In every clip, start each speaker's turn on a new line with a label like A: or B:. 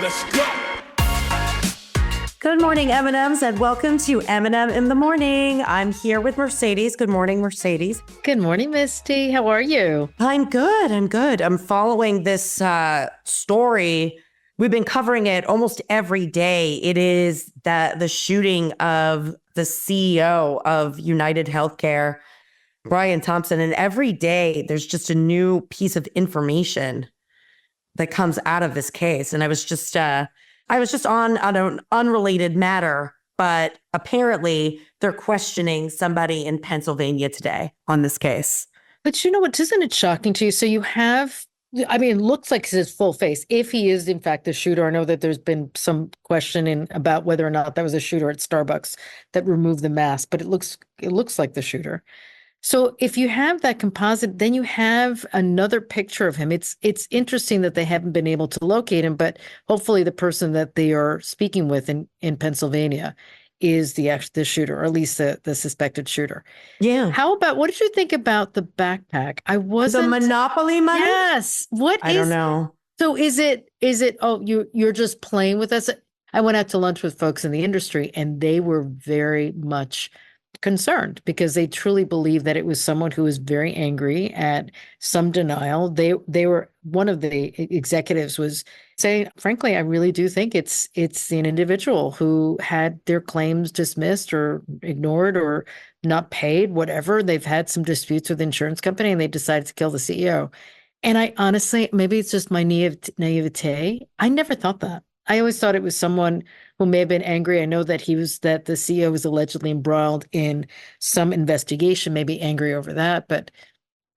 A: Let's go.
B: Good morning, M&Ms, and welcome to M&M in the Morning. I'm here with Mercedes. Good morning, Mercedes.
C: Good morning, Misty. How are you?
B: I'm good. I'm following this story. We've been covering it almost every day. It is the shooting of the CEO of United Healthcare, Brian Thompson. And every day there's just a new piece of information that comes out of this case. And I was just on an unrelated matter, but apparently they're questioning somebody in Pennsylvania today on this case.
C: But you know what? Isn't it shocking to you? So you have, I mean, it looks like his full face. If he is, in fact, the shooter, I know that there's been some questioning about whether or not that was a shooter at Starbucks that removed the mask, but it looks like the shooter. So if you have that composite, then you have another picture of him. It's interesting that they haven't been able to locate him, but hopefully the person that they are speaking with in Pennsylvania is the shooter, or at least the suspected shooter.
B: Yeah.
C: How about, what did you think about the backpack?
B: The Monopoly money?
C: Yes.
B: I don't know.
C: So is it, oh, you're just playing with us? I went out to lunch with folks in the industry and they were very much concerned because they truly believe that it was someone who was very angry at some denial. They were, one of the executives was saying, frankly, I really do think it's an individual who had their claims dismissed or ignored or not paid, whatever. They've had some disputes with the insurance company and they decided to kill the CEO. And I honestly, maybe it's just my naivete. I never thought that. I always thought it was someone who may have been angry. I know that the CEO was allegedly embroiled in some investigation, maybe angry over that, but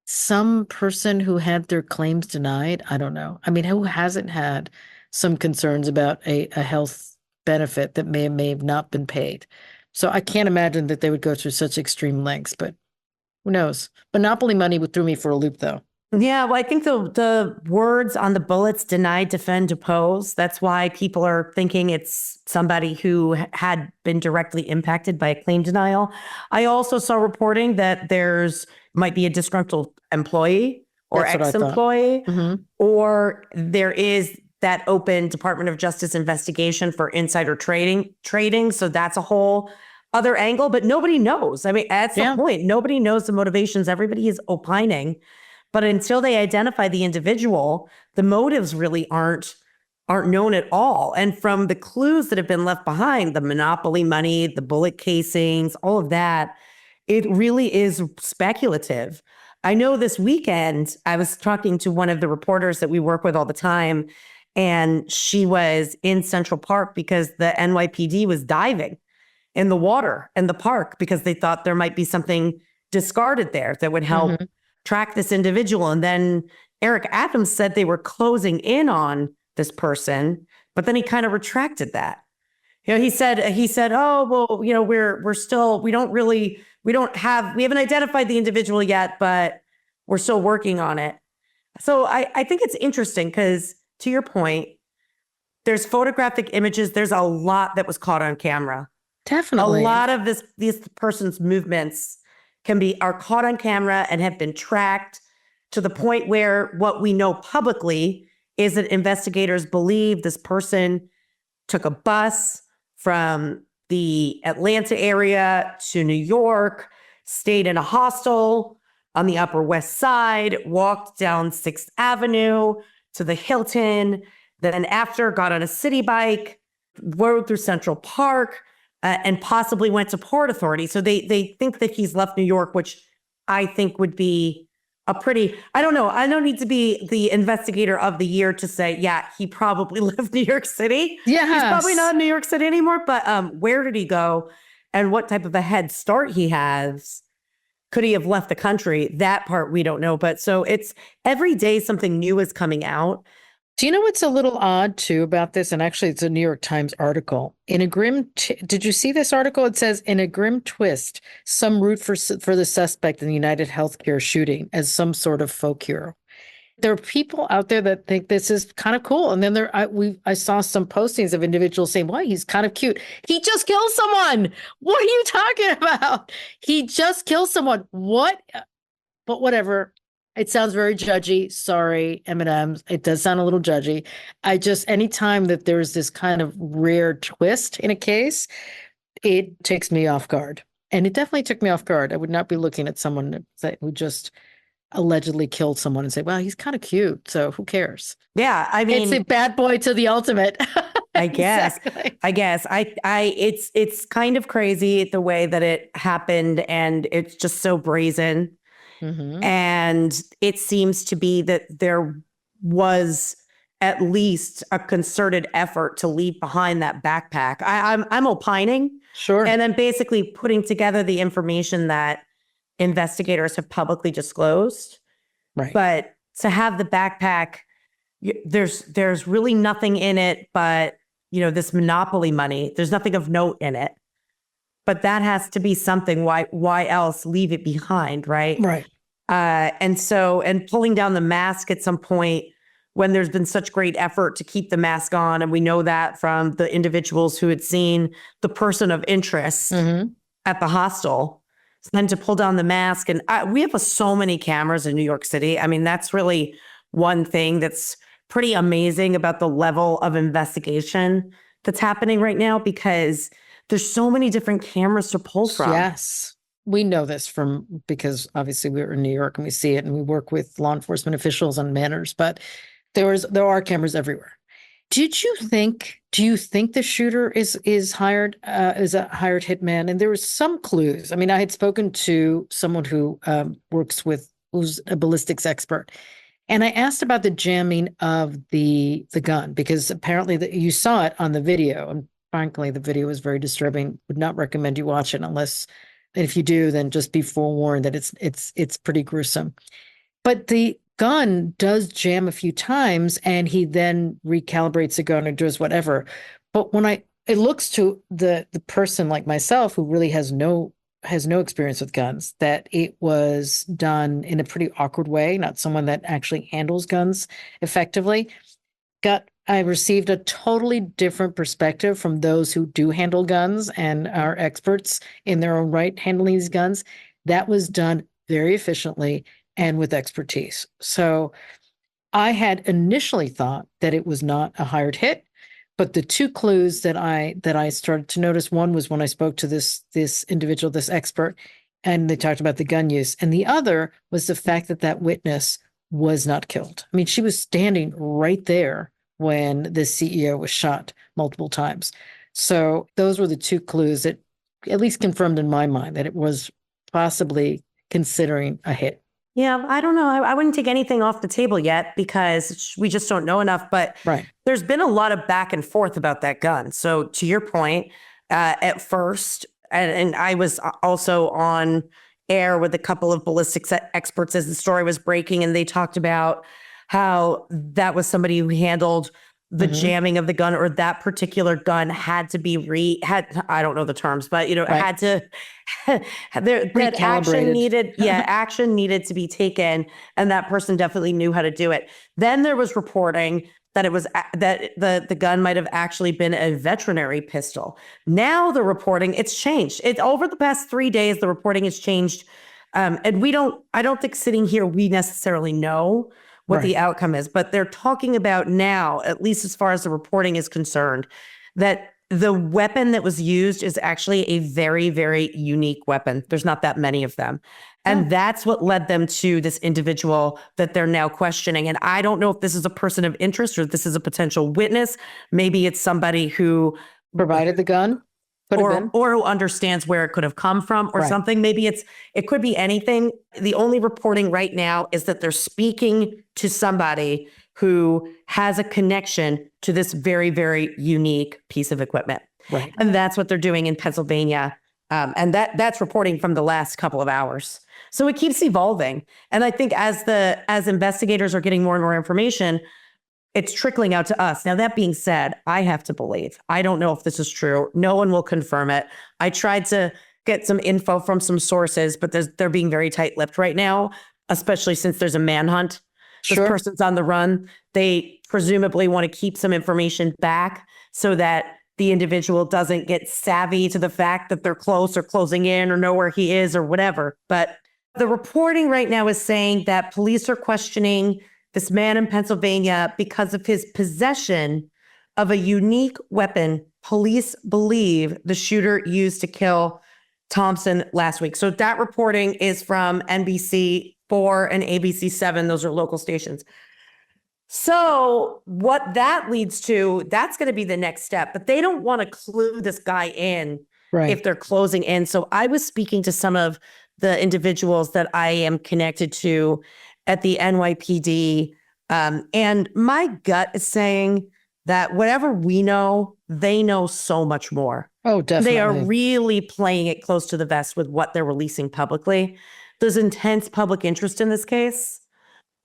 C: some person who had their claims denied, I don't know. I mean, who hasn't had some concerns about a health benefit that may have not been paid? So I can't imagine that they would go through such extreme lengths, but who knows? Monopoly money threw me for a loop, though.
B: Yeah, well, I think the words on the bullets, deny, defend, depose, that's why people are thinking it's somebody who had been directly impacted by a claim denial. I also saw reporting that might be a disgruntled employee or ex-employee, or there is that open Department of Justice investigation for insider trading. So that's a whole other angle, but nobody knows. I mean, that's the point. Nobody knows the motivations. Everybody is opining. But until they identify the individual, the motives really aren't known at all. And from the clues that have been left behind, the Monopoly money, the bullet casings, all of that, it really is speculative. I know this weekend, I was talking to one of the reporters that we work with all the time, and she was in Central Park because the NYPD was diving in the water in the park because they thought there might be something discarded there that would help track this individual. And then Eric Adams said they were closing in on this person, but then he kind of retracted that. You know, he said, oh, well, you know, we haven't identified the individual yet, but we're still working on it. So I think it's interesting because, to your point, there's photographic images. There's a lot that was caught on camera.
C: Definitely.
B: A lot of these person's movements are caught on camera and have been tracked to the point where what we know publicly is that investigators believe this person took a bus from the Atlanta area to New York, stayed in a hostel on the Upper West Side, walked down 6th Avenue to the Hilton, then after got on a city bike, rode through Central Park, and possibly went to Port Authority. So they think that he's left New York, which I think would be I don't know. I don't need to be the investigator of the year to say, yeah, he probably left New York City.
C: Yeah,
B: he's probably not in New York City anymore, but where did he go and what type of a head start he has? Could he have left the country? That part we don't know. But so it's every day something new is coming out.
C: Do you know what's a little odd, too, about this? And actually, it's a New York Times article. Did you see this article? It says, in a grim twist, some root for the suspect in the United Healthcare shooting as some sort of folk hero. There are people out there that think this is kind of cool. And then I saw some postings of individuals saying, well, he's kind of cute. He just killed someone. What are you talking about? He just killed someone. What? But whatever. It sounds very judgy. Sorry, M&M's. It does sound a little judgy. I just, anytime that there's this kind of rare twist in a case, it takes me off guard. And it definitely took me off guard. I would not be looking at someone who just allegedly killed someone and say, well, he's kind of cute. So who cares?
B: Yeah, I
C: It's a
B: mean,
C: bad boy to the ultimate.
B: I guess.
C: Exactly.
B: I guess. It's kind of crazy the way that it happened, and it's just so brazen.
C: Hmm.
B: And it seems to be that there was at least a concerted effort to leave behind that backpack. I'm opining,
C: Sure.
B: and I'm basically putting together the information that investigators have publicly disclosed.
C: Right.
B: But to have the backpack, there's really nothing in it but, this monopoly money. There's nothing of note in it. But that has to be something. Why else leave it behind, right?
C: Right.
B: And pulling down the mask at some point when there's been such great effort to keep the mask on, and we know that from the individuals who had seen the person of interest at the hostel. Then to pull down the mask, and we have so many cameras in New York City. I mean, that's really one thing that's pretty amazing about the level of investigation that's happening right now, because there's so many different cameras to pull from.
C: Yes. We know this because obviously we're in New York and we see it and we work with law enforcement officials on matters, but there are cameras everywhere. Do you think the shooter is a hired hitman? And there was some clues. I mean, I had spoken to someone who who's a ballistics expert. And I asked about the jamming of the gun, because apparently you saw it on the video. And frankly, the video was very disturbing. Would not recommend you watch it unless, and if you do, then just be forewarned that it's pretty gruesome. But the gun does jam a few times, and he then recalibrates the gun or does whatever. But it looks to the person like myself who really has no experience with guns, that it was done in a pretty awkward way, not someone that actually handles guns effectively. I received a totally different perspective from those who do handle guns and are experts in their own right handling these guns. That was done very efficiently and with expertise. So I had initially thought that it was not a hired hit, but the two clues that I started to notice, one was when I spoke to this individual, this expert, and they talked about the gun use, and the other was the fact that witness was not killed. I mean, she was standing right there when the CEO was shot multiple times. So those were the two clues that at least confirmed in my mind that it was possibly considering a hit.
B: Yeah, I don't know. I wouldn't take anything off the table yet because we just don't know enough. But There's been a lot of back and forth about that gun. So to your point, at first, and I was also on air with a couple of ballistics experts as the story was breaking, and they talked about how that was somebody who handled the jamming of the gun, or that particular gun had to be I don't know the terms, but had to that action needed action needed to be taken, and that person definitely knew how to do it. Then there was reporting that it was that the gun might have actually been a veterinary pistol. Now the reporting, it's changed. Over the past 3 days, the reporting has changed, and I don't think sitting here we necessarily know what the outcome is, but they're talking about now, at least as far as the reporting is concerned, that the weapon that was used is actually a very, very unique weapon. There's not that many of them. And that's what led them to this individual that they're now questioning. And I don't know if this is a person of interest or if this is a potential witness. Maybe it's somebody who
C: provided the gun.
B: Or who understands where it could have come from or something. Maybe it could be anything. The only reporting right now is that they're speaking to somebody who has a connection to this very, very unique piece of equipment.
C: Right.
B: And that's what they're doing in Pennsylvania. And that's reporting from the last couple of hours. So it keeps evolving. And I think as investigators are getting more and more information, it's trickling out to us. Now, that being said, I have to believe. I don't know if this is true. No one will confirm it. I tried to get some info from some sources, but they're being very tight-lipped right now, especially since there's a manhunt. This person's on the run. They presumably want to keep some information back so that the individual doesn't get savvy to the fact that they're close or closing in or know where he is or whatever. But The reporting right now is saying that police are questioning this man in Pennsylvania because of his possession of a unique weapon police believe the shooter used to kill Thompson last week. So that reporting is from NBC4 and ABC7. Those are local stations. So what that leads to, that's going to be the next step. But they don't want to clue this guy in if they're closing in. So I was speaking to some of the individuals that I am connected to at the NYPD. And my gut is saying that whatever we know, they know so much more.
C: Oh, definitely.
B: They are really playing it close to the vest with what they're releasing publicly. There's intense public interest in this case,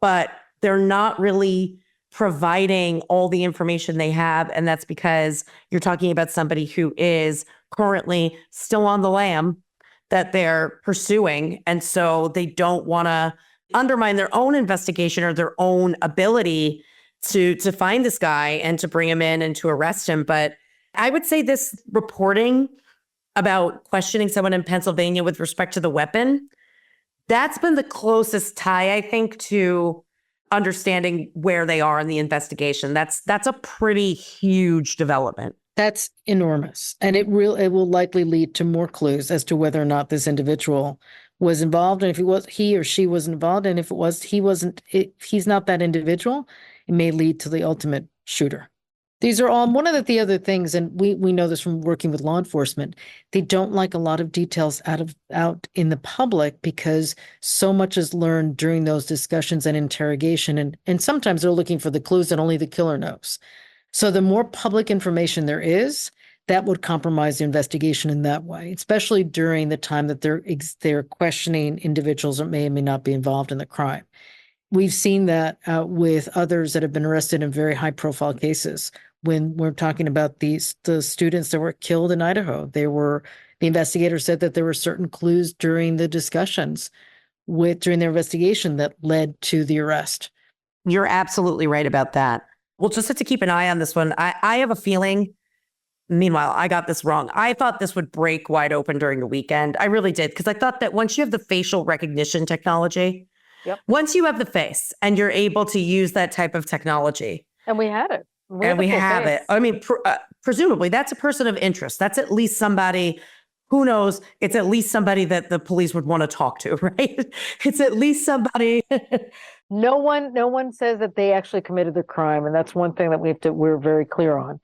B: but they're not really providing all the information they have. And that's because you're talking about somebody who is currently still on the lam that they're pursuing. And so they don't want to undermine their own investigation or their own ability to find this guy and to bring him in and to arrest him. But I would say this reporting about questioning someone in Pennsylvania with respect to the weapon, that's been the closest tie, I think, to understanding where they are in the investigation. That's a pretty huge development.
C: That's enormous. And it will likely lead to more clues as to whether or not this individual was involved. And if he or she was involved, and if he's not that individual, it may lead to the ultimate shooter. These are all one of the other things, and we know this from working with law enforcement. They don't like a lot of details out in the public because so much is learned during those discussions and interrogation. And sometimes they're looking for the clues that only the killer knows. So the more public information there is, that would compromise the investigation in that way, especially during the time that they're questioning individuals that may or may not be involved in the crime. We've seen that with others that have been arrested in very high-profile cases. When we're talking about the students that were killed in Idaho, the investigator said that there were certain clues during the discussions during their investigation that led to the arrest.
B: You're absolutely right about that. We'll just have to keep an eye on this one. I have a feeling, meanwhile, I got this wrong. I thought this would break wide open during the weekend. I really did, because I thought that once you have the facial recognition technology, once you have the face and you're able to use that type of technology.
A: And we had it.
B: We have it. I mean, presumably that's a person of interest. That's at least somebody, who knows, it's at least somebody that the police would want to talk to, right? It's at least somebody.
A: No one says that they actually committed the crime. And that's one thing that we're very clear on.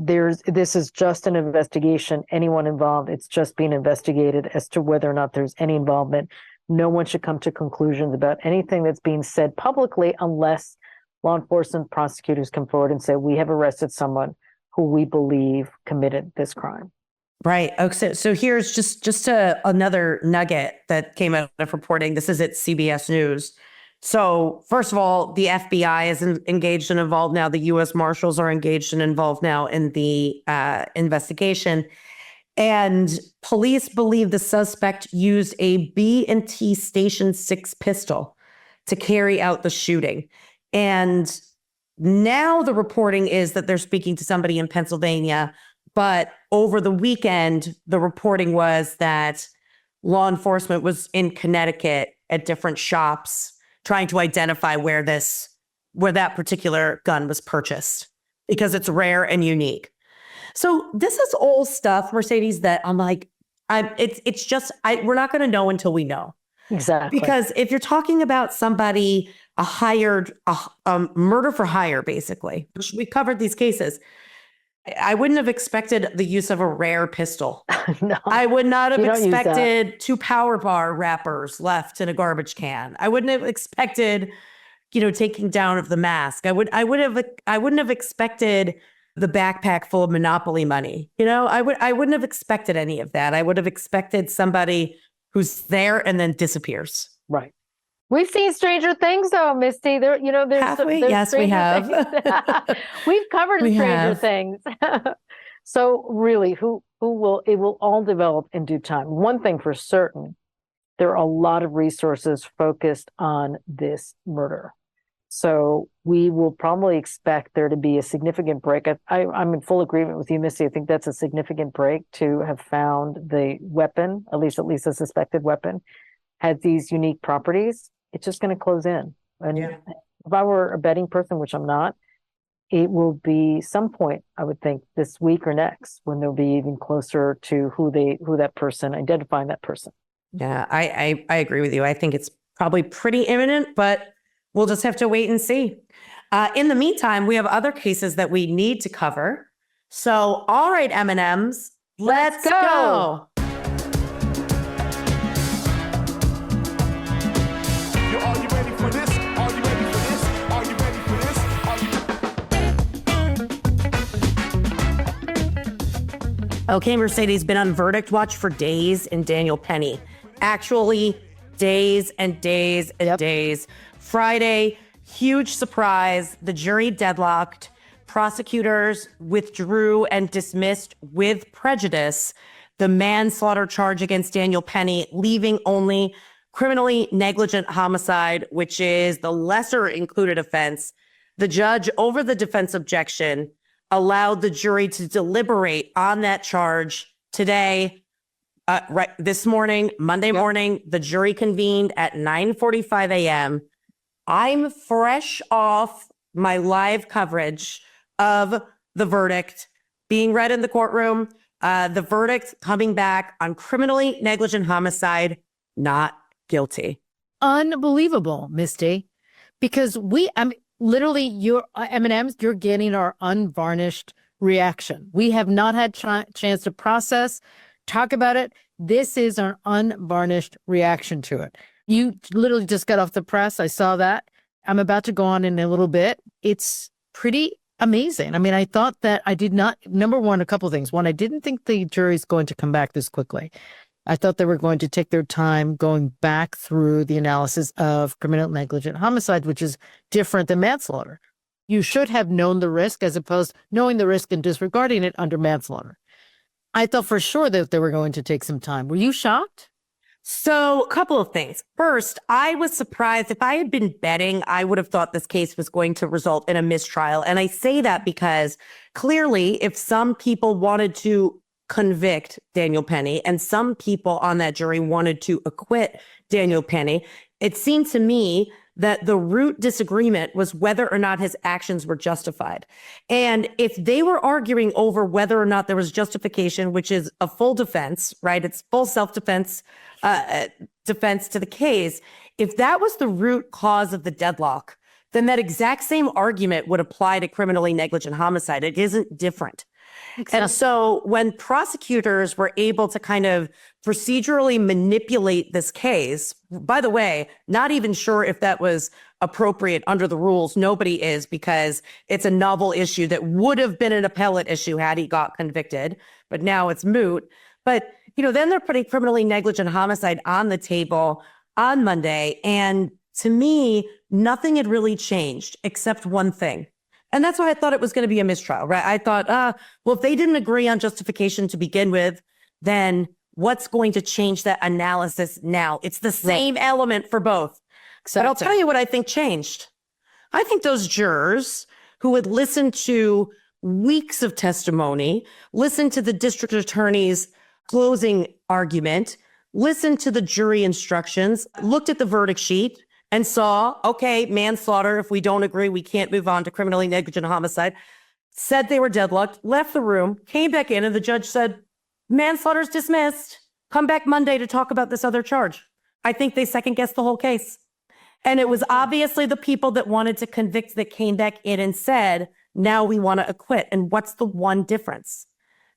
A: This is just an investigation. Anyone involved, it's just being investigated as to whether or not there's any involvement. No one should come to conclusions about anything that's being said publicly unless law enforcement prosecutors come forward and say, we have arrested someone who we believe committed this crime.
B: Right. Okay. So here's just another nugget that came out of reporting. This is at CBS News. So first of all, the FBI is engaged and involved now. The U.S. Marshals are engaged and involved now in the investigation. And police believe the suspect used a B&T Station 6 pistol to carry out the shooting. And now the reporting is that they're speaking to somebody in Pennsylvania. But over the weekend, the reporting was that law enforcement was in Connecticut at different shops trying to identify where that particular gun was purchased, because it's rare and unique. So this is all stuff, Mercedes, that I'm like, we're not going to know until we know.
A: Exactly.
B: Because if you're talking about somebody, a murder for hire, basically, we covered these cases. I wouldn't have expected the use of a rare pistol.
A: No,
B: I would not have expected 2 power bar wrappers left in a garbage can. I wouldn't have expected, taking down of the mask. I wouldn't have expected the backpack full of Monopoly money. I wouldn't have expected any of that. I would have expected somebody who's there and then disappears.
A: Right. We've seen Stranger Things, though, Misty. There's
B: yes, we have.
A: We've covered Stranger Things. So really, it will all develop in due time. One thing for certain, there are a lot of resources focused on this murder. So we will probably expect there to be a significant break. I'm in full agreement with you, Missy. I think that's a significant break to have found the weapon, at least a suspected weapon. has these unique properties, it's just going to close in. And if I were a betting person, which I'm not, it will be some point, I would think, this week or next, when they'll be even closer to who that person, identifying that person.
B: Yeah, I agree with you. I think it's probably pretty imminent, but we'll just have to wait and see. In the meantime, we have other cases that we need to cover. So, all right, M&Ms, let's go.
D: Are you ready for this? Are you ready for this? Are you ready for this?
B: Okay, Mercedes been on verdict watch for days in Daniel Penny. Actually, days and days and days. Friday, huge surprise. The jury deadlocked. Prosecutors withdrew and dismissed with prejudice the manslaughter charge against Daniel Penny, leaving only criminally negligent homicide, which is the lesser included offense. The judge, over the defense objection, allowed the jury to deliberate on that charge today. Right this morning, Monday morning, the jury convened at 9:45 a.m. I'm fresh off my live coverage of the verdict being read in the courtroom. The verdict coming back on criminally negligent homicide, not guilty.
C: Unbelievable, Misty, because literally your M&Ms, you're getting our unvarnished reaction. We have not had chance to process, talk about it. This is our unvarnished reaction to it. You literally just got off the press. I saw that. I'm about to go on in a little bit. It's pretty amazing. I mean, I thought that I did not, number one, a couple of things. One, I didn't think the jury's going to come back this quickly. I thought they were going to take their time going back through the analysis of criminal negligent homicide, which is different than manslaughter. You should have known the risk as opposed to knowing the risk and disregarding it under manslaughter. I thought for sure that they were going to take some time. Were you shocked?
B: So, a couple of things. First, I was surprised. If I had been betting, I would have thought this case was going to result in a mistrial. And I say that because clearly, if some people wanted to convict Daniel Penny and some people on that jury wanted to acquit Daniel Penny, it seemed to me that the root disagreement was whether or not his actions were justified. And if they were arguing over whether or not there was justification, which is a full defense, right? It's full self-defense, defense to the case. If that was the root cause of the deadlock, then that exact same argument would apply to criminally negligent homicide. It isn't different. Exactly. And so when prosecutors were able to kind of procedurally manipulate this case, by the way, not even sure if that was appropriate under the rules. Nobody is, because it's a novel issue that would have been an appellate issue had he got convicted, but now it's moot. But, you know, then they're putting criminally negligent homicide on the table on Monday. And to me, nothing had really changed except one thing. And that's why I thought it was going to be a mistrial, right? I thought, well, if they didn't agree on justification to begin with, then what's going to change that analysis now? It's the same element for both. But I'll tell you what I think changed. I think those jurors who had listened to weeks of testimony, listened to the district attorney's closing argument, listened to the jury instructions, looked at the verdict sheet, and saw, okay, manslaughter, if we don't agree, we can't move on to criminally negligent homicide, said they were deadlocked, left the room, came back in, and the judge said, manslaughter's dismissed. Come back Monday to talk about this other charge. I think they second-guessed the whole case. And it was obviously the people that wanted to convict that came back in and said, now we want to acquit. And what's the one difference?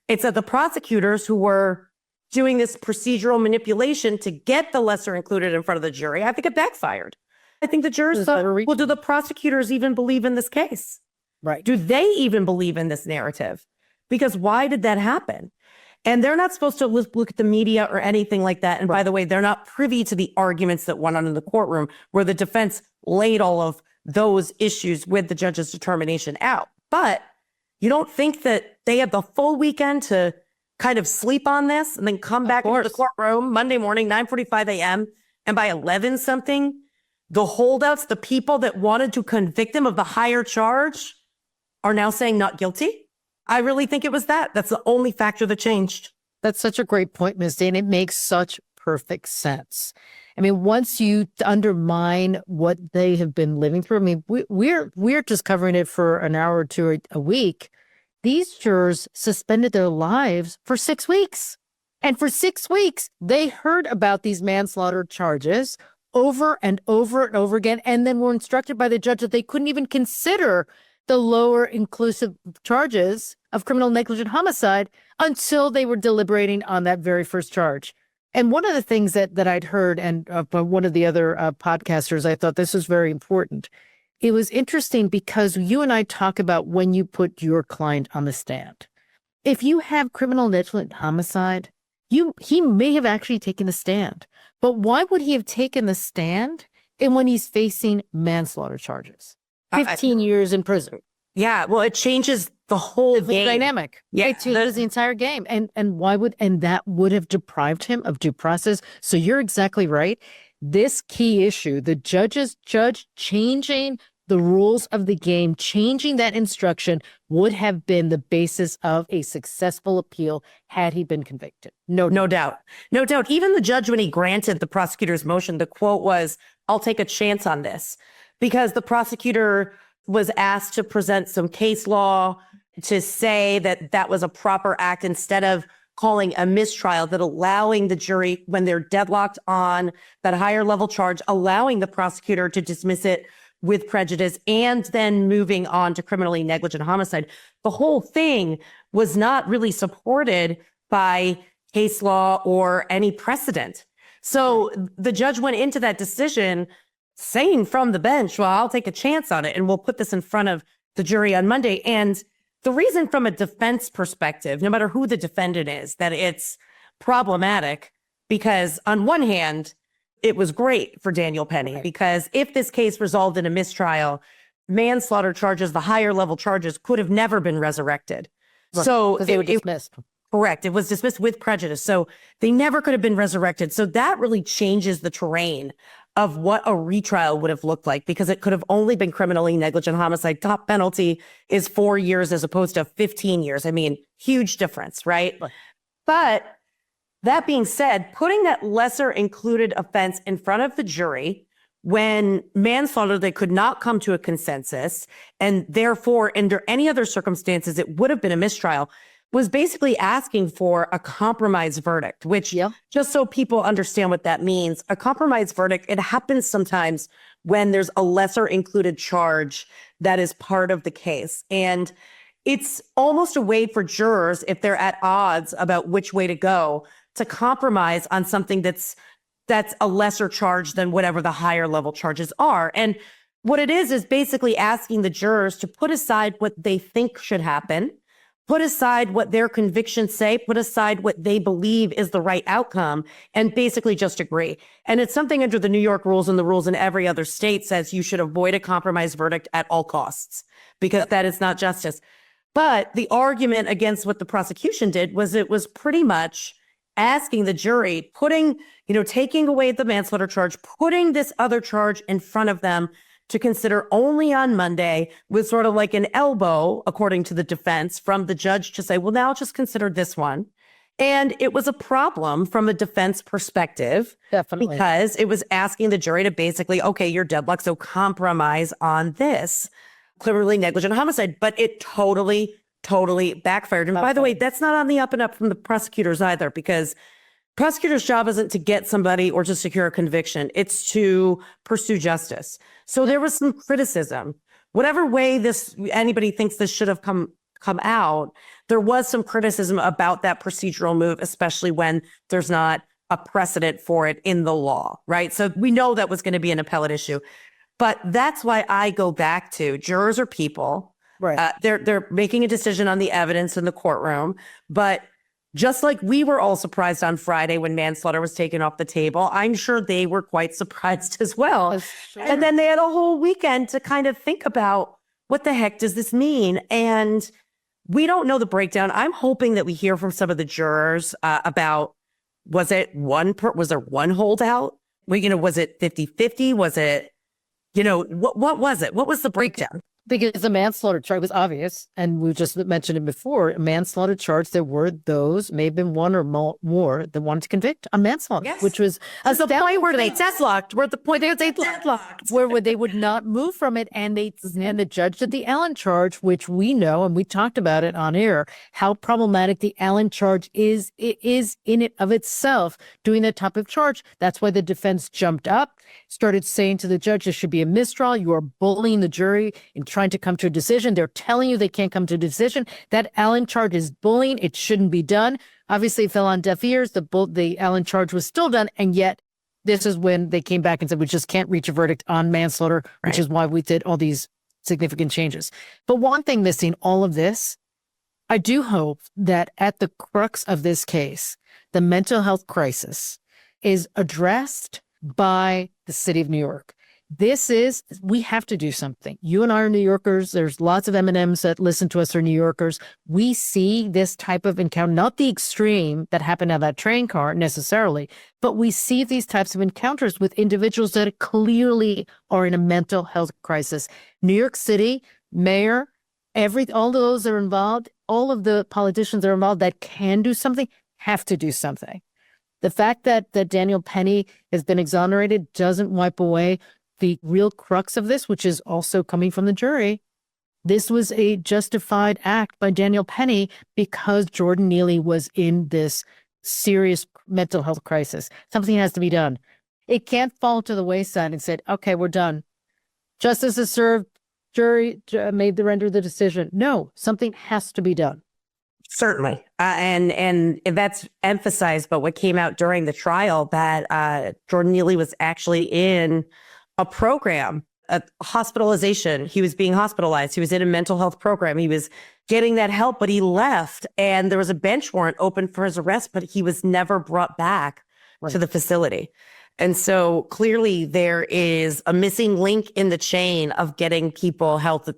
B: It's that the prosecutors who were doing this procedural manipulation to get the lesser included in front of the jury, I think it backfired. I think the jurors thought, well, do the prosecutors even believe in this case?
C: Right.
B: Do they even believe in this narrative? Because why did that happen? And they're not supposed to look at the media or anything like that. And by the way, they're not privy to the arguments that went on in the courtroom where the defense laid all of those issues with the judge's determination out. But you don't think that they had the full weekend to kind of sleep on this and then come back into the courtroom Monday morning, 9:45 a.m. And by 11 something, the holdouts, the people that wanted to convict him of the higher charge are now saying not guilty? I really think it was that. That's the only factor that changed.
C: That's such a great point, Ms. Dane. It makes such perfect sense. I mean, once you undermine what they have been living through, I mean, we're just covering it for an hour or two a week. These jurors suspended their lives for 6 weeks. And for 6 weeks, they heard about these manslaughter charges over and over and over again, and then were instructed by the judge that they couldn't even consider the lower inclusive charges of criminal negligent homicide until they were deliberating on that very first charge. And one of the things that I'd heard, and one of the other podcasters, I thought this was very important. It was interesting because you and I talk about when you put your client on the stand. If you have criminal negligent homicide, he may have actually taken the stand. But why would he have taken the stand and when he's facing manslaughter charges? 15 years in prison.
B: Yeah, well, it changes the whole game.
C: Dynamic.
B: Yeah,
C: It changes the entire game. And that would have deprived him of due process. So you're exactly right. This key issue, the judge changing the rules of the game, changing that instruction would have been the basis of a successful appeal had he been convicted. No doubt.
B: No doubt. Even the judge, when he granted the prosecutor's motion, the quote was, "I'll take a chance on this," because the prosecutor was asked to present some case law to say that that was a proper act instead of calling a mistrial, that allowing the jury, when they're deadlocked on that higher level charge, allowing the prosecutor to dismiss it with prejudice and then moving on to criminally negligent homicide. The whole thing was not really supported by case law or any precedent. So the judge went into that decision saying from the bench, well, I'll take a chance on it and we'll put this in front of the jury on Monday. And the reason from a defense perspective, no matter who the defendant is, that it's problematic, because on one hand, it was great for Daniel Penny, because if this case resolved in a mistrial, manslaughter charges, the higher level charges, could have never been resurrected.
C: Right.
B: So
C: Because they were dismissed.
B: Correct. It was dismissed with prejudice. So they never could have been resurrected. So that really changes the terrain of what a retrial would have looked like, because it could have only been criminally negligent homicide. Top penalty is 4 years as opposed to 15 years. I mean, huge difference, right? But that being said, putting that lesser included offense in front of the jury when manslaughter, they could not come to a consensus, and therefore under any other circumstances, it would have been a mistrial, was basically asking for a compromise verdict, which just so people understand what that means, a compromise verdict, it happens sometimes when there's a lesser included charge that is part of the case. And it's almost a way for jurors, if they're at odds about which way to go, to compromise on something that's a lesser charge than whatever the higher level charges are. And what it is basically asking the jurors to put aside what they think should happen, put aside what their convictions say, put aside what they believe is the right outcome, and basically just agree. And it's something under the New York rules, and the rules in every other state says you should avoid a compromise verdict at all costs, because that is not justice. But the argument against what the prosecution did was it was pretty much asking the jury, taking away the manslaughter charge, putting this other charge in front of them to consider only on Monday, with sort of like an elbow, according to the defense, from the judge to say, well, now just consider this one. And it was a problem from a defense perspective.
C: Definitely.
B: Because it was asking the jury to basically, okay, you're deadlocked, so compromise on this criminally negligent homicide. But it totally backfired. And by the way, that's not on the up and up from the prosecutors either, because prosecutor's job isn't to get somebody or to secure a conviction. It's to pursue justice. So there was some criticism. Whatever way anybody thinks this should have come out, there was some criticism about that procedural move, especially when there's not a precedent for it in the law, right? So we know that was going to be an appellate issue. But that's why I go back to jurors are people. Right. They're making a decision on the evidence in the courtroom. But just like we were all surprised on Friday when manslaughter was taken off the table, I'm sure they were quite surprised as well. Sure. And then they had a whole weekend to kind of think about, what the heck does this mean? And we don't know the breakdown. I'm hoping that we hear from some of the jurors about, was there one holdout? Was it 50-50? Was it, what was it? What was the breakdown?
C: Because the manslaughter charge was obvious, and we just mentioned it before. A manslaughter charge, there were those, may have been one or more, that wanted to convict on manslaughter,
B: Yes.
C: which was
B: The point where they deadlocked. We're at the point they deadlocked.
C: where they would not move from it, and the judge did the Allen charge, which we know, and we talked about it on air, how problematic the Allen charge is. It is in it of itself doing that type of charge. That's why the defense jumped up, started saying to the judge, there should be a mistrial. You are bullying the jury in trying to come to a decision. They're telling you they can't come to a decision. That Allen charge is bullying. It shouldn't be done. Obviously, it fell on deaf ears. The Allen charge was still done, and yet this is when they came back and said, we just can't reach a verdict on manslaughter, which is why we did all these significant changes. But one thing missing all of this, I do hope that at the crux of this case, the mental health crisis is addressed by the city of New York. We have to do something. You and I are New Yorkers. There's lots of M&Ms that listen to us are New Yorkers. We see this type of encounter, not the extreme that happened on that train car necessarily, but we see these types of encounters with individuals that clearly are in a mental health crisis. New York City, mayor, all of those that are involved, all of the politicians that are involved that can do something, have to do something. The fact that Daniel Penny has been exonerated doesn't wipe away the real crux of this, which is also coming from the jury. This was a justified act by Daniel Penny because Jordan Neely was in this serious mental health crisis. Something has to be done. It can't fall to the wayside and said, okay, we're done. Justice is served. Jury made the render the decision. No, something has to be done.
B: Certainly. And that's emphasized, but what came out during the trial that Jordan Neely was actually in a program, a hospitalization. He was being hospitalized. He was in a mental health program. He was getting that help, but he left and there was a bench warrant open for his arrest, but he was never brought back to the facility. And so clearly there is a missing link in the chain of getting people help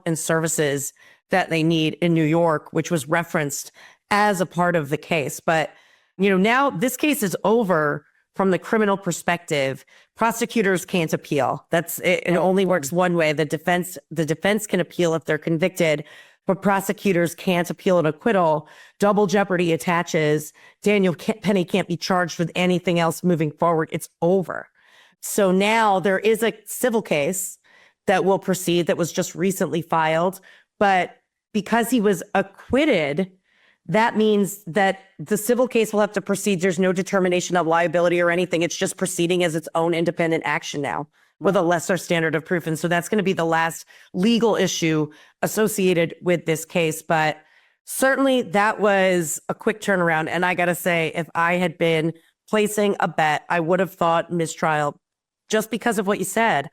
B: and services that they need in New York, which was referenced as a part of the case. But, now this case is over from the criminal perspective. Prosecutors can't appeal. It only works one way. The defense can appeal if they're convicted, but prosecutors can't appeal an acquittal. Double jeopardy attaches. Daniel Penny can't be charged with anything else moving forward. It's over. So now there is a civil case that will proceed that was just recently filed. But because he was acquitted, that means that the civil case will have to proceed. There's no determination of liability or anything. It's just proceeding as its own independent action now with a lesser standard of proof. And so that's going to be the last legal issue associated with this case. But certainly that was a quick turnaround. And I got to say, if I had been placing a bet, I would have thought mistrial just because of what you said.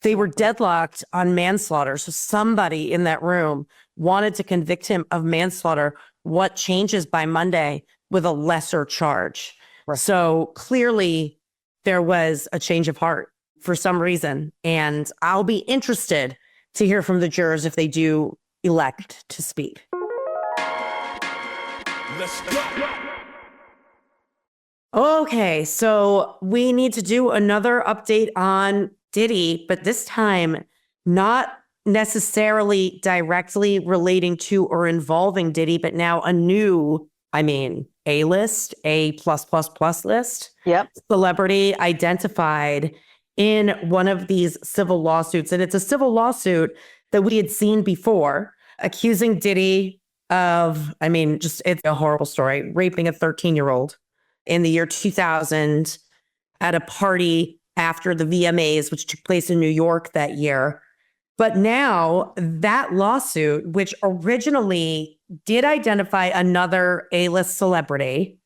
B: They were deadlocked on manslaughter. So somebody in that room wanted to convict him of manslaughter. What changes by Monday with a lesser charge? Right. So clearly there was a change of heart for some reason. And I'll be interested to hear from the jurors if they do elect to speak.
D: Let's go.
B: Okay, so we need to do another update on Diddy, but this time not necessarily directly relating to or involving Diddy, but now a new, A-list, A+++ list.
A: Yep.
B: Celebrity identified in one of these civil lawsuits. And it's a civil lawsuit that we had seen before, accusing Diddy of, it's a horrible story, raping a 13-year-old in the year 2000 at a party after the VMAs, which took place in New York that year. But now that lawsuit, which originally did identify another A-list celebrity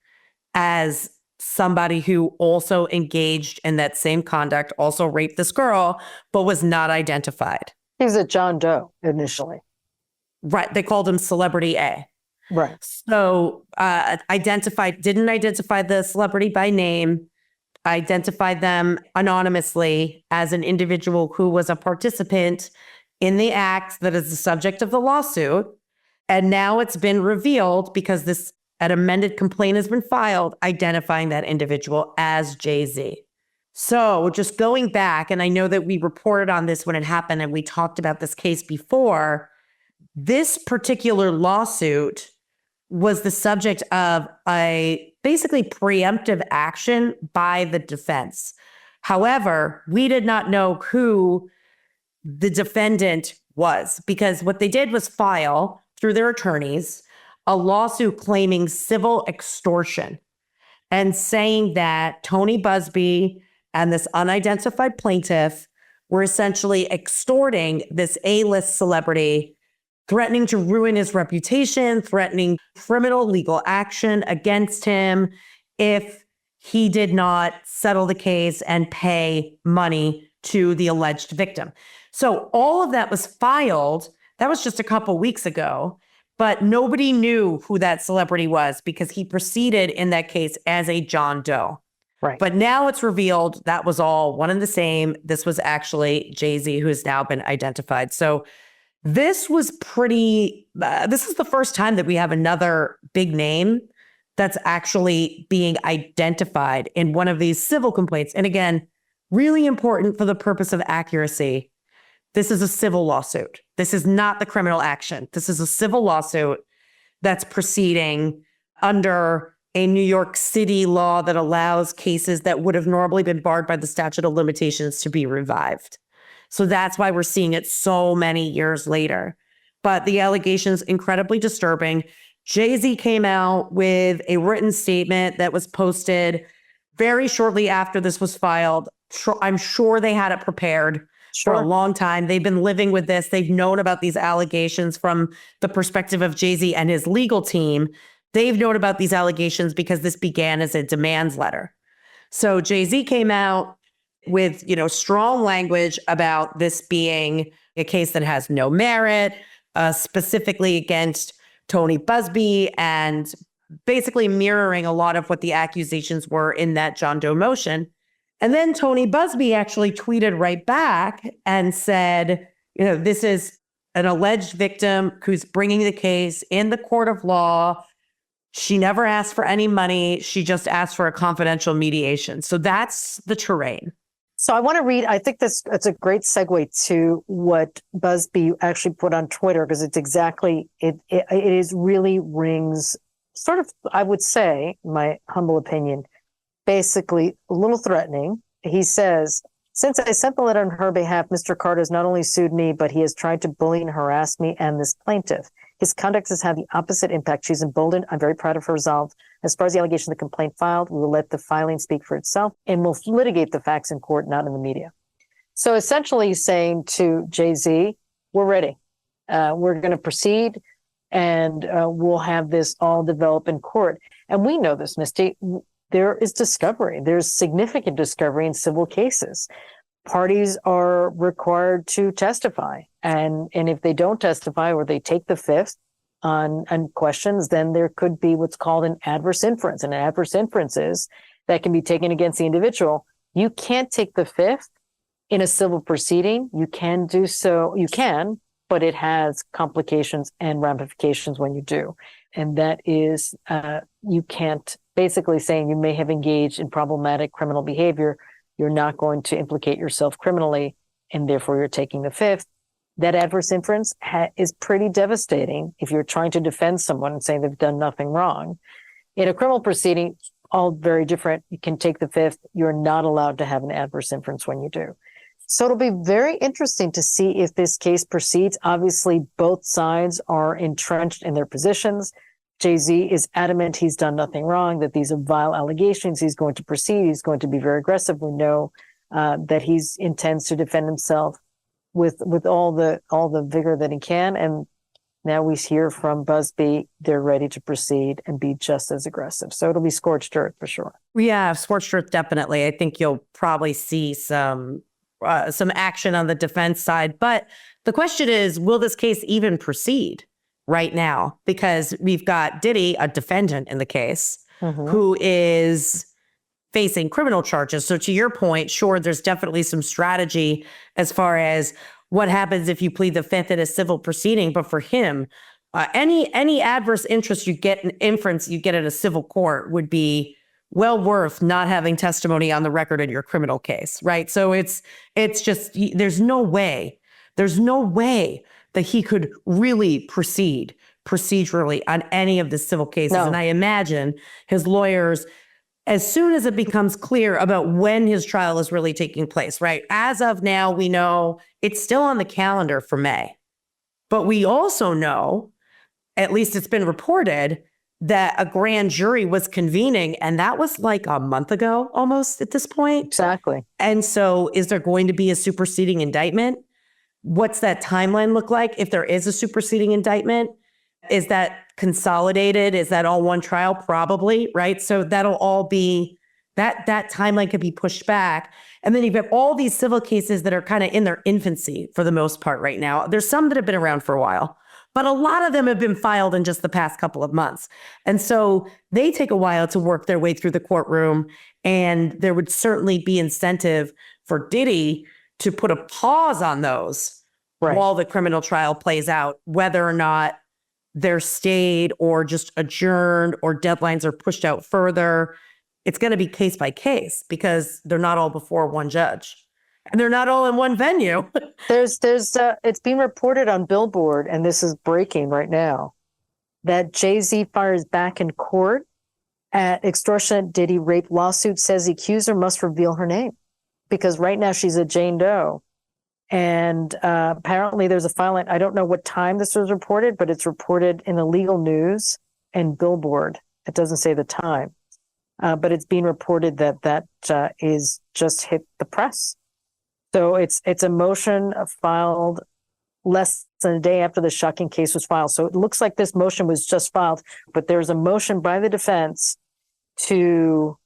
B: as somebody who also engaged in that same conduct, also raped this girl, but was not identified.
A: He's a John Doe initially.
B: Right. They called him Celebrity A.
A: Right.
B: So didn't identify the celebrity by name, identified them anonymously as an individual who was a participant in the act that is the subject of the lawsuit. And now it's been revealed because an amended complaint has been filed identifying that individual as Jay-Z. So just going back, and I know that we reported on this when it happened and we talked about this case before, this particular lawsuit was the subject of a basically preemptive action by the defense. However, we did not know who the defendant was, because what they did was file through their attorneys a lawsuit claiming civil extortion and saying that Tony Busby and this unidentified plaintiff were essentially extorting this A-list celebrity, threatening to ruin his reputation, threatening criminal legal action against him if he did not settle the case and pay money to the alleged victim. So all of that was filed. That was just a couple weeks ago, but nobody knew who that celebrity was because he proceeded in that case as a John Doe.
A: Right.
B: But now it's revealed that was all one and the same. This was actually Jay-Z, who has now been identified. So this was this is the first time that we have another big name that's actually being identified in one of these civil complaints. And again, really important for the purpose of accuracy. This is a civil lawsuit. This is not the criminal action. This is a civil lawsuit that's proceeding under a New York City law that allows cases that would have normally been barred by the statute of limitations to be revived. So that's why we're seeing it so many years later. But the allegation's incredibly disturbing. Jay-Z came out with a written statement that was posted very shortly after this was filed. I'm sure they had it prepared for a long time. They've been living with this. They've known about these allegations from the perspective of Jay-Z and his legal team. They've known about these allegations because this began as a demands letter. So Jay-Z came out with, strong language about this being a case that has no merit, specifically against Tony Busby, and basically mirroring a lot of what the accusations were in that John Doe motion. And then Tony Busby actually tweeted right back and said, this is an alleged victim who's bringing the case in the court of law. She never asked for any money. She just asked for a confidential mediation. So that's the terrain.
A: So I want to read, I think it's a great segue to what Busby actually put on Twitter, because it's exactly, it is really rings sort of, I would say, my humble opinion, basically a little threatening. He says, since I sent the letter on her behalf, Mr. Carter has not only sued me, but he has tried to bully and harass me and this plaintiff. His conduct has had the opposite impact. She's emboldened. I'm very proud of her resolve. As far as the allegation of the complaint filed, we will let the filing speak for itself and we'll litigate the facts in court, not in the media. So essentially he's saying to Jay-Z, we're ready. We're going to proceed and we'll have this all develop in court. And we know this, Misty. There is discovery. There's significant discovery in civil cases. Parties are required to testify. And if they don't testify or they take the fifth on questions, then there could be what's called an adverse inference. And an adverse inference is that can be taken against the individual. You can't take the fifth in a civil proceeding. You can do so. You can, but it has complications and ramifications when you do. And that is, you can't, basically saying you may have engaged in problematic criminal behavior. You're not going to implicate yourself criminally, and therefore you're taking the fifth. That adverse inference is pretty devastating if you're trying to defend someone and saying they've done nothing wrong. In a criminal proceeding, all very different. You can take the fifth. You're not allowed to have an adverse inference when you do. So it'll be very interesting to see if this case proceeds. Obviously, both sides are entrenched in their positions. Jay-Z is adamant he's done nothing wrong, that these are vile allegations. He's going to proceed. He's going to be very aggressive. We know that he intends to defend himself with all the vigor that he can. And now we hear from Busby, they're ready to proceed and be just as aggressive. So it'll be scorched earth for sure.
B: Yeah, scorched earth, definitely. I think you'll probably see some action on the defense side. But the question is, will this case even proceed right now? Because we've got Diddy, a defendant in the case, who is facing criminal charges. So to your point, sure, there's definitely some strategy as far as what happens if you plead the fifth in a civil proceeding. But for him, any adverse interest you get, an inference you get at a civil court would be well worth not having testimony on the record in your criminal case, right? So it's just, there's no way that he could really proceed procedurally on any of the civil cases.
A: No.
B: And I imagine his lawyers, as soon as it becomes clear about when his trial is really taking place, right? As of now, we know it's still on the calendar for May. But we also know, at least it's been reported, that a grand jury was convening, and that was like a month ago almost at this point.
A: Exactly.
B: And so is there going to be a superseding indictment? What's that timeline look like if there is a superseding indictment? Is that consolidated? Is that all one trial? Probably, right? So that'll all be, that timeline could be pushed back. And then you've got all these civil cases that are kind of in their infancy for the most part right now. There's some that have been around for a while, but a lot of them have been filed in just the past couple of months. And so they take a while to work their way through the courtroom. And there would certainly be incentive for Diddy to put a pause on those while the criminal trial plays out, whether or not they're stayed or just adjourned or deadlines are pushed out further. It's going to be case by case because they're not all before one judge and they're not all in one venue.
A: It's being reported on Billboard, and this is breaking right now, that Jay-Z fires back in court at extortionate Diddy rape lawsuit, says the accuser must reveal her name because right now she's a Jane Doe. And apparently there's a filing. I don't know what time this was reported, but it's reported in the legal news and Billboard. It doesn't say the time, but it's being reported that is just hit the press. So it's a motion filed less than a day after the shocking case was filed. So it looks like this motion was just filed, but there's a motion by the defense to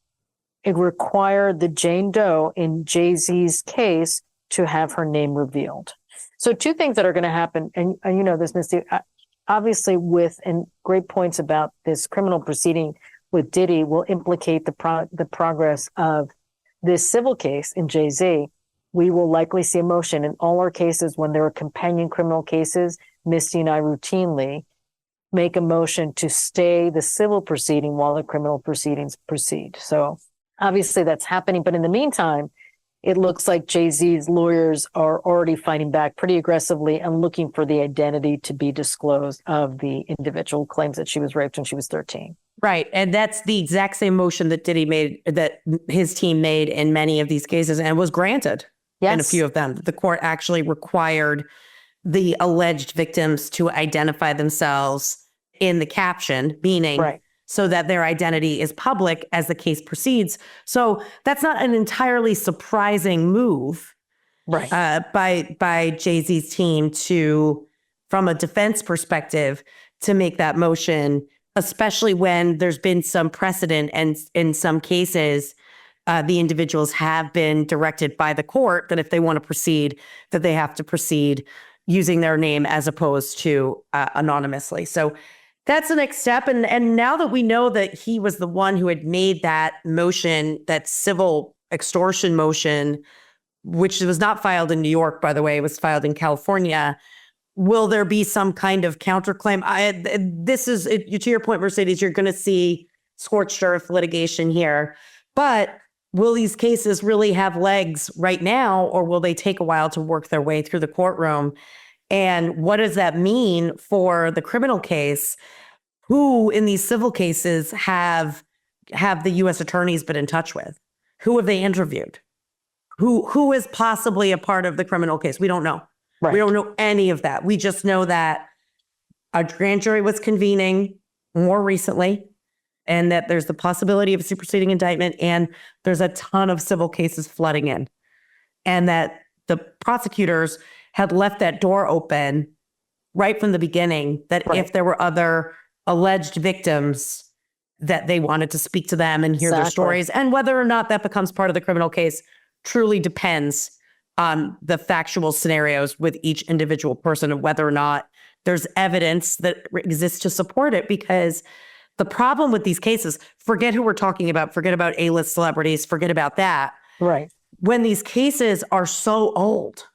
A: require the Jane Doe in Jay-Z's case to have her name revealed. So two things that are going to happen, and you know this, Misty, obviously and great points about this criminal proceeding with Diddy will implicate the progress of this civil case in Jay-Z. We will likely see a motion in all our cases when there are companion criminal cases. Misty and I routinely make a motion to stay the civil proceeding while the criminal proceedings proceed. So obviously that's happening. But in the meantime, it looks like Jay-Z's lawyers are already fighting back pretty aggressively and looking for the identity to be disclosed of the individual who claims that she was raped when she was 13.
B: Right. And that's the exact same motion that Diddy made, that his team made in many of these cases and was granted in a few of them. The court actually required the alleged victims to identify themselves in the caption, meaning so that their identity is public as the case proceeds. So that's not an entirely surprising move by Jay-Z's team to, from a defense perspective, to make that motion, especially when there's been some precedent and in some cases, the individuals have been directed by the court that if they want to proceed, that they have to proceed using their name as opposed to anonymously. So that's the next step. And now that we know that he was the one who had made that motion, that civil extortion motion, which was not filed in New York, by the way, it was filed in California, will there be some kind of counterclaim? This is, to your point, Mercedes, you're going to see scorched earth litigation here. But will these cases really have legs right now, or will they take a while to work their way through the courtroom? And what does that mean for the criminal case? Who in these civil cases have the U.S. attorneys been in touch with? Who have they interviewed? Who is possibly a part of the criminal case? We don't know. We don't know any of that. We just know that a grand jury was convening more recently and that there's the possibility of a superseding indictment and there's a ton of civil cases flooding in and that the prosecutors had left that door open right from the beginning, that if there were other alleged victims, that they wanted to speak to them and hear their stories. And whether or not that becomes part of the criminal case truly depends on the factual scenarios with each individual person and whether or not there's evidence that exists to support it. Because the problem with these cases, forget who we're talking about, forget about A-list celebrities, forget about that.
A: Right.
B: When these cases are so old,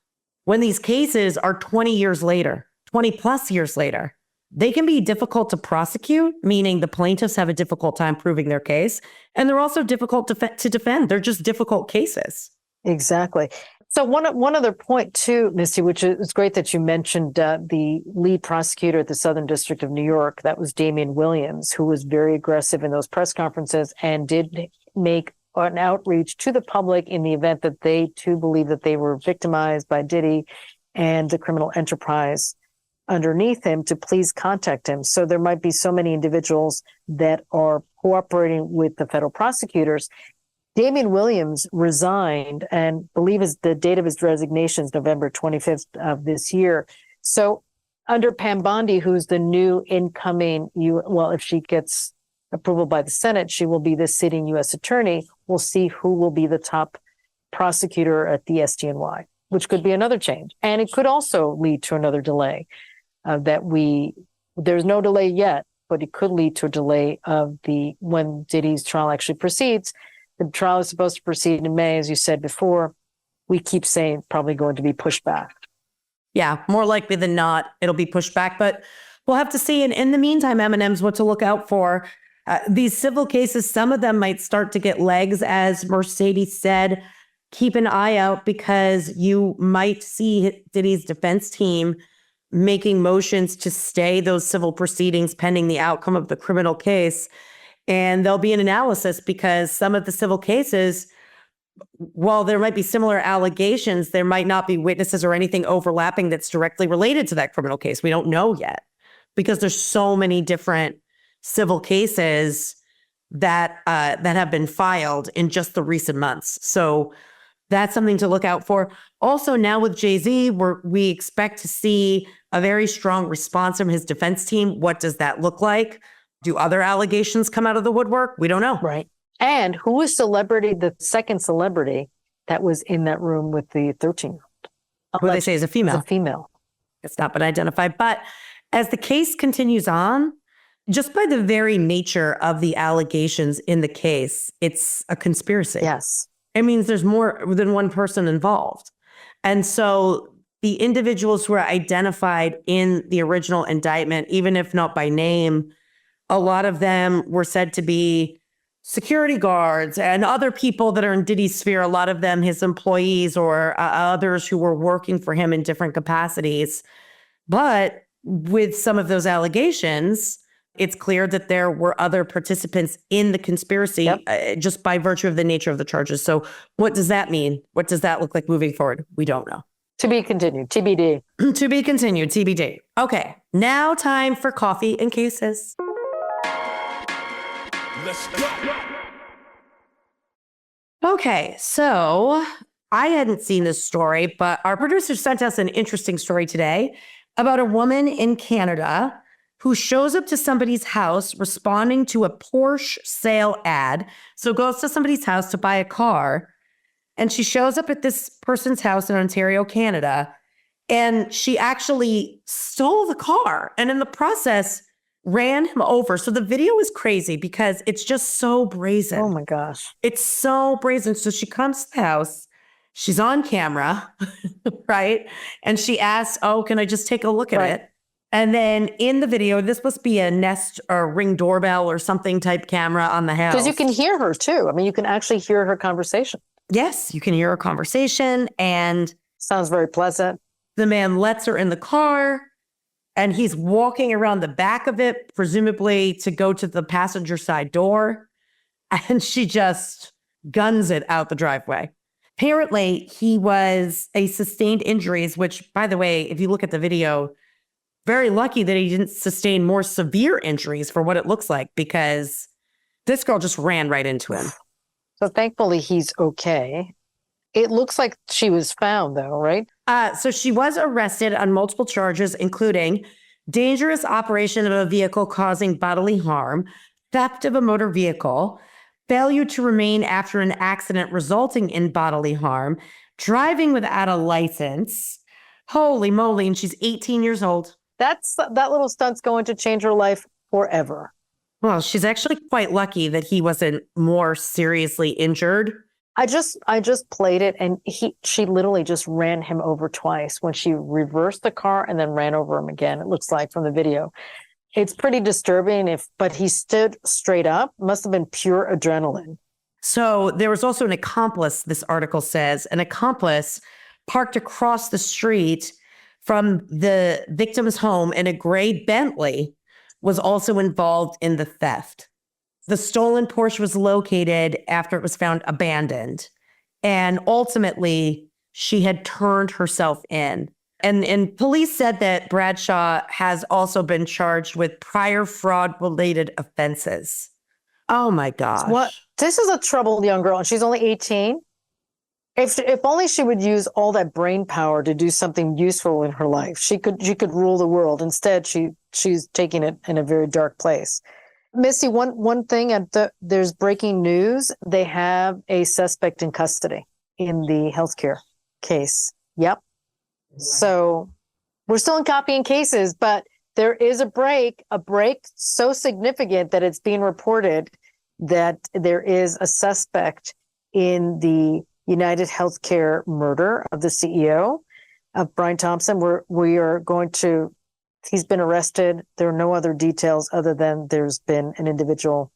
B: when these cases are 20 years later, 20 plus years later, they can be difficult to prosecute, meaning the plaintiffs have a difficult time proving their case. And they're also difficult to defend. They're just difficult cases.
A: Exactly. So one other point too, Misty, which is great that you mentioned the lead prosecutor at the Southern District of New York. That was Damian Williams, who was very aggressive in those press conferences and did make an outreach to the public in the event that they too believe that they were victimized by Diddy and the criminal enterprise underneath him to please contact him. So there might be so many individuals that are cooperating with the federal prosecutors. Damian Williams resigned, and believe the date of his resignation is November 25th of this year. So under Pam Bondi, who's the new incoming, if she gets approval by the Senate, she will be the sitting U.S. attorney. We'll see who will be the top prosecutor at the SDNY, which could be another change. And it could also lead to another delay there's no delay yet, but it could lead to a delay of when Diddy's trial actually proceeds. The trial is supposed to proceed in May, as you said before. We keep saying probably going to be pushed back.
B: Yeah, more likely than not, it'll be pushed back, but we'll have to see. And in the meantime, M&M's what to look out for. These civil cases, some of them might start to get legs, as Mercedes said. Keep an eye out because you might see Diddy's defense team making motions to stay those civil proceedings pending the outcome of the criminal case. And there'll be an analysis because some of the civil cases, while there might be similar allegations, there might not be witnesses or anything overlapping that's directly related to that criminal case. We don't know yet because there's so many different civil cases that have been filed in just the recent months. So that's something to look out for. Also, now with Jay-Z, we expect to see a very strong response from his defense team. What does that look like? Do other allegations come out of the woodwork? We don't know.
A: Right. And who was the second celebrity that was in that room with the 13-year-old?
B: Who they say is a female.
A: It's a female.
B: It's not been identified. But as the case continues on, just by the very nature of the allegations in the case, it's a conspiracy.
A: Yes.
B: It means there's more than one person involved. And so the individuals who are identified in the original indictment, even if not by name, a lot of them were said to be security guards and other people that are in Diddy's sphere, a lot of them his employees or others who were working for him in different capacities. But with some of those allegations, it's clear that there were other participants in the conspiracy just by virtue of the nature of the charges. So what does that mean? What does that look like moving forward? We don't know.
A: To be continued, TBD.
B: To be continued, TBD. Okay, now time for coffee and cases.
D: Let's go.
B: Okay, so I hadn't seen this story, but our producer sent us an interesting story today about a woman in Canada who shows up to somebody's house responding to a Porsche sale ad. So goes to somebody's house to buy a car. And she shows up at this person's house in Ontario, Canada, and she actually stole the car and in the process ran him over. So the video is crazy because it's just so brazen.
A: Oh my gosh.
B: It's so brazen. So she comes to the house, she's on camera, right? And she asks, oh, can I just take a look at it? And then in the video, this must be a Nest or Ring doorbell or something type camera on the house.
A: Because you can hear her too. I mean, you can actually hear her conversation.
B: Yes, you can hear a conversation and
A: sounds very pleasant.
B: The man lets her in the car and he's walking around the back of it, presumably to go to the passenger side door. And she just guns it out the driveway. Apparently, he was a sustained injuries, which, by the way, if you look at the video, very lucky that he didn't sustain more severe injuries for what it looks like, because this girl just ran right into him.
A: So thankfully he's okay. It looks like she was found though, right?
B: So she was arrested on multiple charges, including dangerous operation of a vehicle causing bodily harm, theft of a motor vehicle, failure to remain after an accident resulting in bodily harm, driving without a license. Holy moly. And she's 18 years old.
A: That little stunt's going to change her life forever.
B: Well, she's actually quite lucky that he wasn't more seriously injured.
A: I just played it, and she literally just ran him over twice when she reversed the car and then ran over him again. It looks like from the video. It's pretty disturbing, but he stood straight up. Must have been pure adrenaline.
B: So there was also an accomplice, this article says, an accomplice parked across the street from the victim's home in a gray Bentley was also involved in the theft. The stolen Porsche was located after it was found abandoned. And ultimately, she had turned herself in. And police said that Bradshaw has also been charged with prior fraud-related offenses. Oh my gosh.
A: What? This is a troubled young girl, and she's only 18. If only she would use all that brain power to do something useful in her life. She could rule the world. Instead, she's taking it in a very dark place. Misty, one thing, there's breaking news. They have a suspect in custody in the healthcare case. Yep. So we're still in copying cases, but there is a break so significant that it's being reported that there is a suspect in the United Healthcare murder of the CEO of Brian Thompson. He's been arrested. There are no other details other than there's been an individual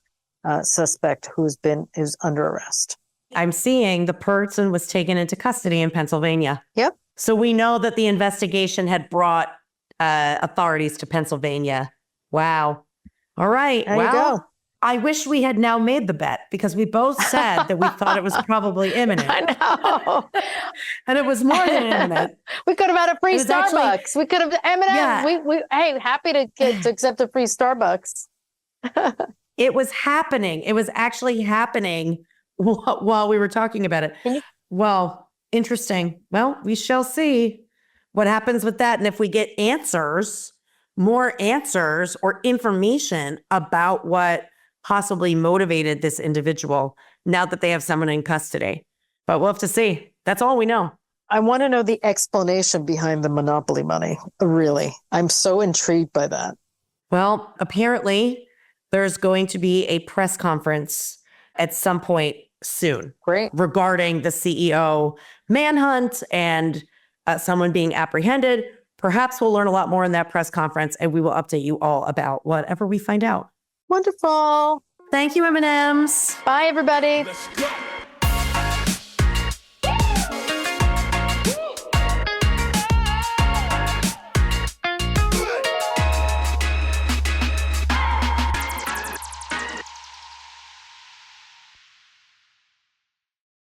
A: suspect who's under arrest.
B: I'm seeing the person was taken into custody in Pennsylvania.
A: Yep.
B: So we know that the investigation had brought authorities to Pennsylvania. Wow. All right.
A: There you go.
B: I wish we had now made the bet because we both said that we thought it was probably imminent.
A: I know.
B: And it was more than imminent.
A: We could have had a free
B: It was
A: Starbucks.
B: actually-
A: We could have M&M.
B: Yeah.
A: Hey, happy to accept a free Starbucks.
B: It was happening. It was actually happening while we were talking about it. Well, interesting. Well, we shall see what happens with that. And if we get more answers or information about what possibly motivated this individual now that they have someone in custody. But we'll have to see. That's all we know.
A: I want to know the explanation behind the monopoly money. Really. I'm so intrigued by that.
B: Well, apparently there's going to be a press conference at some point soon.
A: Great.
B: Regarding the CEO manhunt and someone being apprehended. Perhaps we'll learn a lot more in that press conference, and we will update you all about whatever we find out.
A: Wonderful.
B: Thank you, M&Ms.
A: Bye, everybody.
D: Let's go.